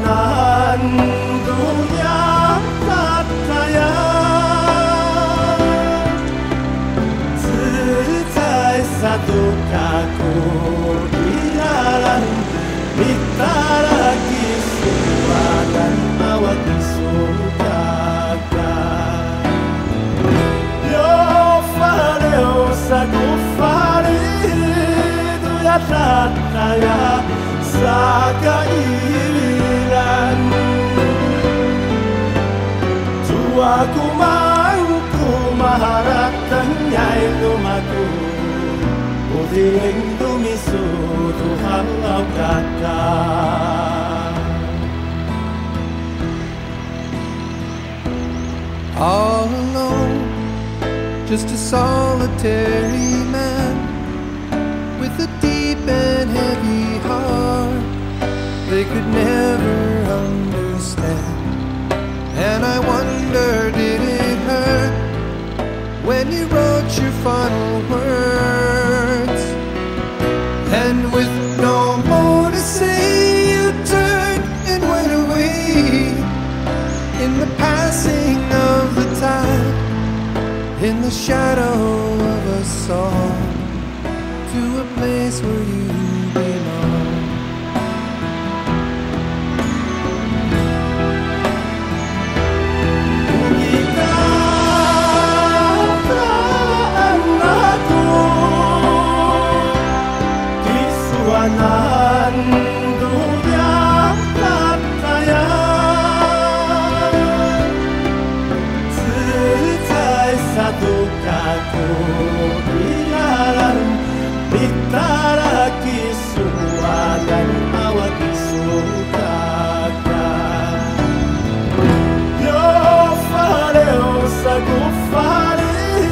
nan dunia tak kaya， 自在satu kaku di dalam minta lagi semua dan awak disukakan. Yo fareu sagu fari tu ya tak kaya saga ilan. Tuaku mangku maharatan nyai lumaku. Udiling tumisu Tuhan au kakak. All alone, just a solitary man with a deep and heavy heart they could never understand. And I wonder, did it hurt when you wrote your final words? And with no more to say, you turned and went away in the passing of the time, in the shadow of a song, to a place where you belong. Nan dunia tak kaya， 自在satu kaku di dalam minta lagi semua dan awak disukakan. Yo fareu sagu fari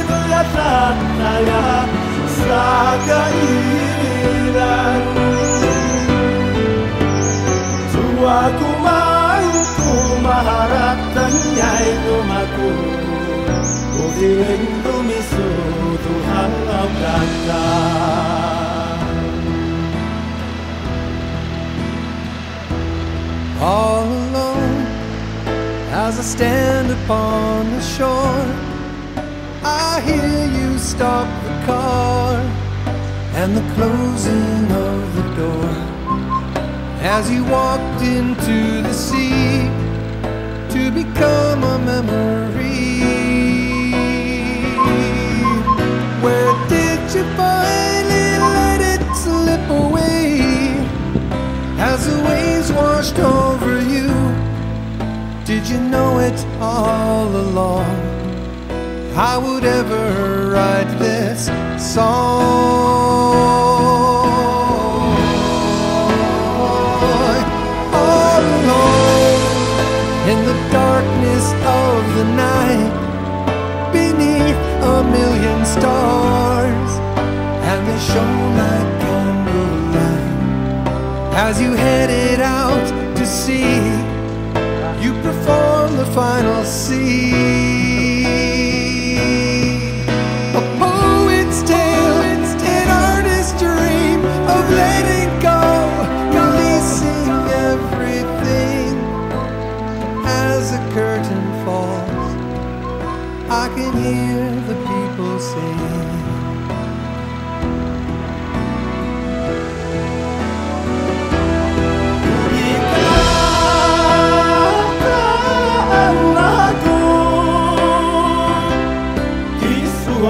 tu ya tak kaya saga ilan. Tuaku mangku maharatan nyai lumaku. Udiling tumisu Tuhan au kakak. All alone, as I stand upon the shore, I hear you stop the car and the closing of the door. As you walked into the sea to become a memory, where did you finally let it slip away? As the waves washed over you, did you know it all along? I would ever write this song. All alone in the darkness of the night, beneath a million stars, and they shone like candlelight. As you headed out to sea, you performed the final scene. A poet's tale, an artist's dream of letting go, releasing everything. As the curtain falls, I can hear the people sing.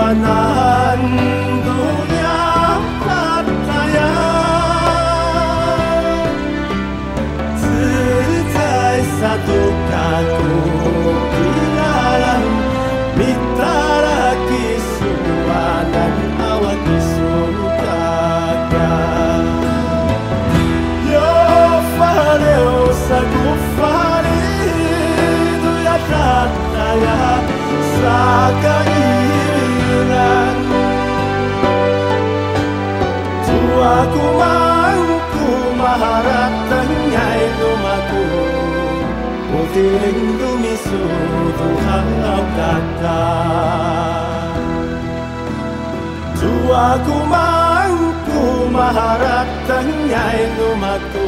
Nan dunia tak kaya， 自在satu kaku di dalam minta lagi semua dan awak disukakan. Yo fareu sagu fari tu ya tak kaya saga ilan. Tuaku mangku maharatan nyai lumaku. Udiling tumisu Tuhan au kakak. Tuaku mangku maharatan nyai lumaku.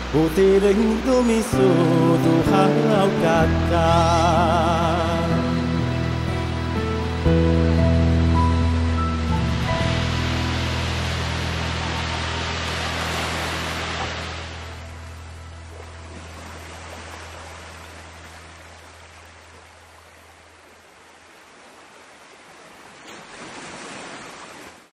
Putiring dumisuduhaw kakak